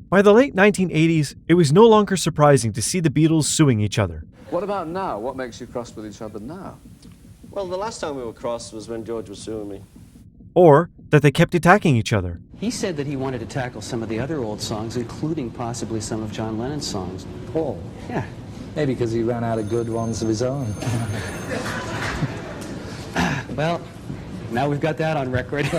By the late 1980s, it was no longer surprising to see the Beatles suing each other. What about now? What makes you cross with each other now? Well, the last time we were cross was when George was suing me. Or that they kept attacking each other. He said that he wanted to tackle some of the other old songs, including possibly some of John Lennon's songs. Paul? Yeah. Maybe because he ran out of good ones of his own. Well, now we've got that on record.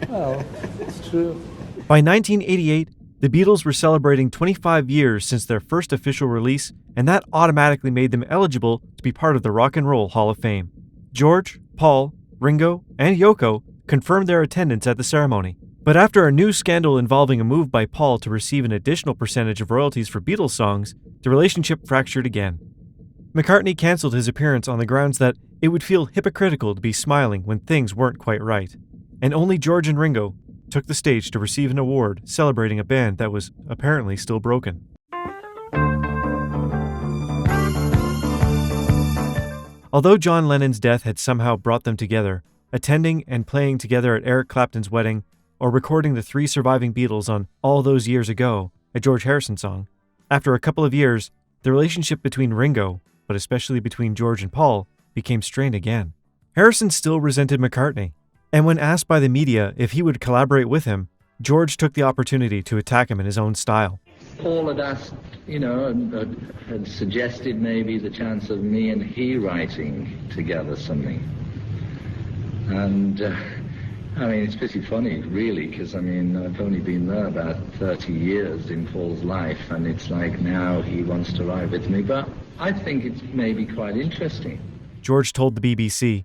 Well, it's true. By 1988, the Beatles were celebrating 25 years since their first official release, and that automatically made them eligible to be part of the Rock and Roll Hall of Fame. George, Paul, Ringo, and Yoko confirmed their attendance at the ceremony. But after a new scandal involving a move by Paul to receive an additional percentage of royalties for Beatles songs, the relationship fractured again. McCartney canceled his appearance on the grounds that it would feel hypocritical to be smiling when things weren't quite right. And only George and Ringo took the stage to receive an award celebrating a band that was apparently still broken. Although John Lennon's death had somehow brought them together, attending and playing together at Eric Clapton's wedding, or recording the 3 surviving Beatles on All Those Years Ago, a George Harrison song, after a couple of years, the relationship between Ringo, but especially between George and Paul, became strained again. Harrison still resented McCartney, and when asked by the media if he would collaborate with him, George took the opportunity to attack him in his own style. Paul had asked, had suggested maybe the chance of me and he writing together something. And, it's pretty funny, really, because, I've only been there about 30 years in Paul's life, and it's like now he wants to write with me, but I think it's maybe quite interesting. George told the BBC,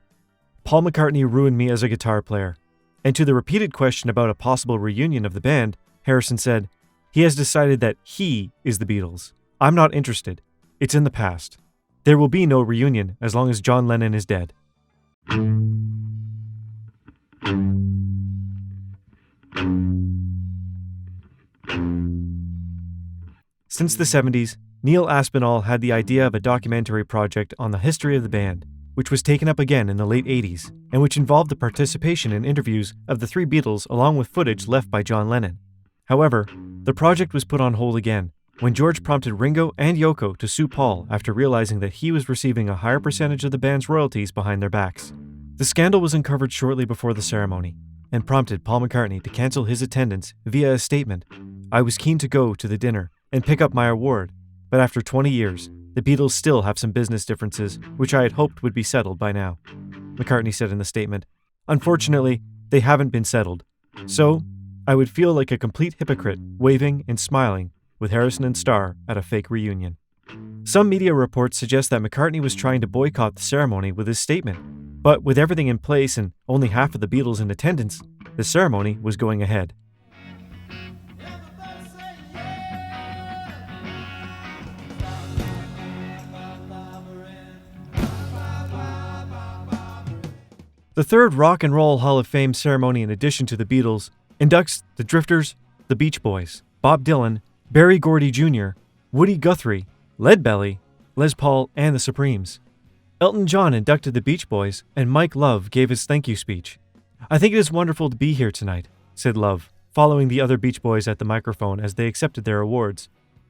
"Paul McCartney ruined me as a guitar player." And to the repeated question about a possible reunion of the band, Harrison said, "He has decided that he is the Beatles. I'm not interested. It's in the past. There will be no reunion as long as John Lennon is dead." Since the 70s, Neil Aspinall had the idea of a documentary project on the history of the band, which was taken up again in the late 80s, and which involved the participation in interviews of the 3 Beatles along with footage left by John Lennon. However, the project was put on hold again when George prompted Ringo and Yoko to sue Paul after realizing that he was receiving a higher percentage of the band's royalties behind their backs. The scandal was uncovered shortly before the ceremony and prompted Paul McCartney to cancel his attendance via a statement. "I was keen to go to the dinner and pick up my award, but after 20 years, the Beatles still have some business differences which I had hoped would be settled by now," McCartney said in the statement. "Unfortunately, they haven't been settled. So, I would feel like a complete hypocrite waving and smiling with Harrison and Starr at a fake reunion." Some media reports suggest that McCartney was trying to boycott the ceremony with his statement, but with everything in place and only half of the Beatles in attendance, the ceremony was going ahead. The third Rock and Roll Hall of Fame ceremony, in addition to the Beatles, inducts the Drifters, the Beach Boys, Bob Dylan, Berry Gordy Jr., Woody Guthrie, Leadbelly, Les Paul, and the Supremes. Elton John inducted the Beach Boys, and Mike Love gave his thank you speech. "I think it is wonderful to be here tonight," said Love, following the other Beach Boys at the microphone as they accepted their awards.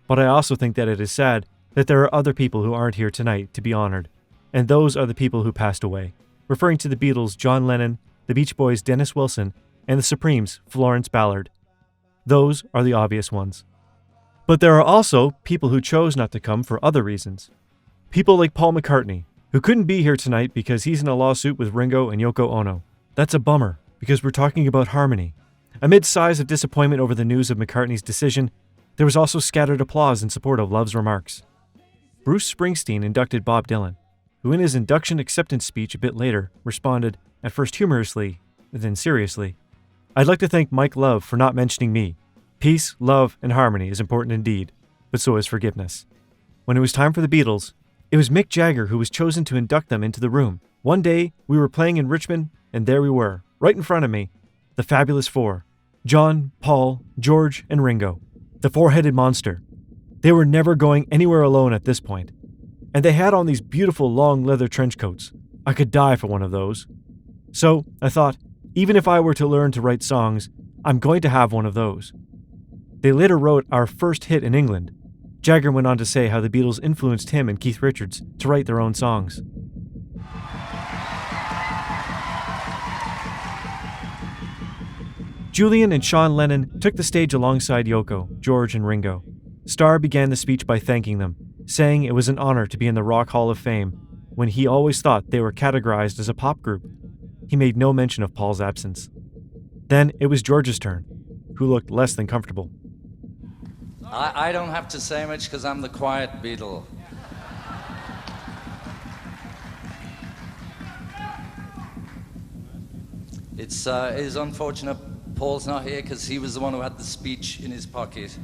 "But I also think that it is sad that there are other people who aren't here tonight to be honored, and those are the people who passed away," referring to the Beatles' John Lennon, the Beach Boys' Dennis Wilson, and the Supremes' Florence Ballard. Those are the obvious ones. But there are also people who chose not to come for other reasons. People like Paul McCartney, who couldn't be here tonight because he's in a lawsuit with Ringo and Yoko Ono. That's a bummer, because we're talking about harmony. Amid sighs of disappointment over the news of McCartney's decision, there was also scattered applause in support of Love's remarks. Bruce Springsteen inducted Bob Dylan, who in his induction acceptance speech a bit later responded, at first humorously, then seriously, "I'd like to thank Mike Love for not mentioning me. Peace, love, and harmony is important indeed, but so is forgiveness." When it was time for the Beatles, it was Mick Jagger who was chosen to induct them into the room. "One day, we were playing in Richmond, and there we were, right in front of me, the Fabulous Four, John, Paul, George, and Ringo, the four-headed monster. They were never going anywhere alone at this point. And they had on these beautiful long leather trench coats. I could die for one of those. So, I thought, even if I were to learn to write songs, I'm going to have one of those." They later wrote our first hit in England. Jagger went on to say how the Beatles influenced him and Keith Richards to write their own songs. Julian and Sean Lennon took the stage alongside Yoko, George, and Ringo. Starr began the speech by thanking them, saying it was an honor to be in the Rock Hall of Fame, when he always thought they were categorized as a pop group. He made no mention of Paul's absence. Then it was George's turn, who looked less than comfortable. I don't have to say much because I'm the quiet Beatle. It is unfortunate Paul's not here because he was the one who had the speech in his pocket.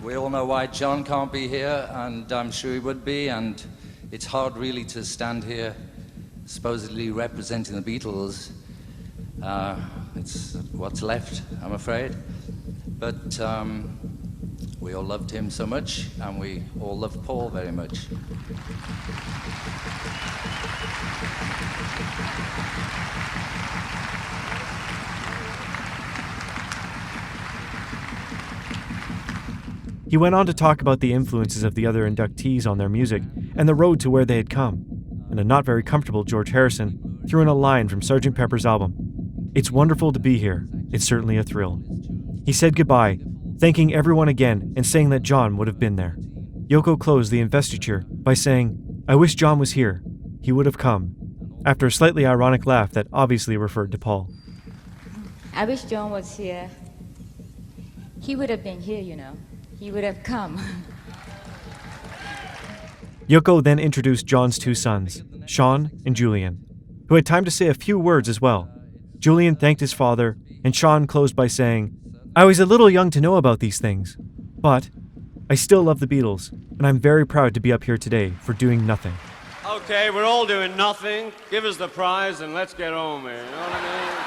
We all know why John can't be here, and I'm sure he would be, and it's hard really to stand here supposedly representing the Beatles. It's what's left, I'm afraid. But we all loved him so much, and we all loved Paul very much. He went on to talk about the influences of the other inductees on their music and the road to where they had come, and a not very comfortable George Harrison threw in a line from Sgt. Pepper's album. "It's wonderful to be here. It's certainly a thrill." He said goodbye, thanking everyone again and saying that John would have been there. Yoko closed the investiture by saying, "I wish John was here. He would have come," after a slightly ironic laugh that obviously referred to Paul. I wish John was here. He would have been here, you know. He would have come. Yoko then introduced John's two sons, Sean and Julian, who had time to say a few words as well. Julian thanked his father, and Sean closed by saying, "I was a little young to know about these things, but I still love the Beatles, and I'm very proud to be up here today for doing nothing." Okay, we're all doing nothing. Give us the prize and let's get home here, you know what I mean?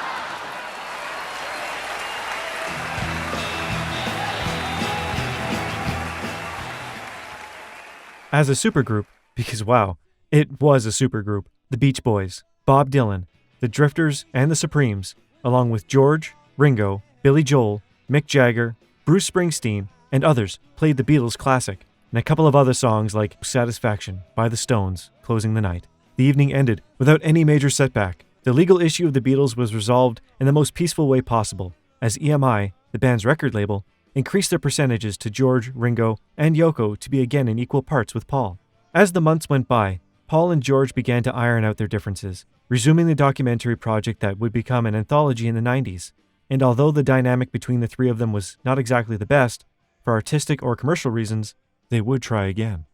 As a supergroup, because wow, it was a supergroup, the Beach Boys, Bob Dylan, the Drifters, and the Supremes, along with George, Ringo, Billy Joel, Mick Jagger, Bruce Springsteen, and others, played the Beatles' classic, and a couple of other songs like Satisfaction by the Stones, closing the night. The evening ended without any major setback. The legal issue of the Beatles was resolved in the most peaceful way possible, as EMI, the band's record label, increased their percentages to George, Ringo, and Yoko to be again in equal parts with Paul. As the months went by, Paul and George began to iron out their differences, resuming the documentary project that would become an anthology in the 90s. And although the dynamic between the three of them was not exactly the best, for artistic or commercial reasons, they would try again.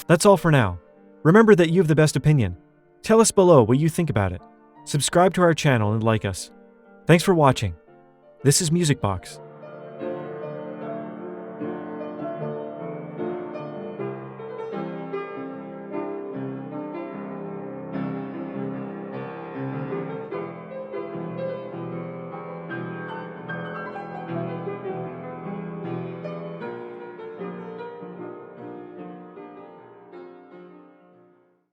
That's all for now. Remember that you have the best opinion. Tell us below what you think about it. Subscribe to our channel and like us. Thanks for watching. This is Music Box.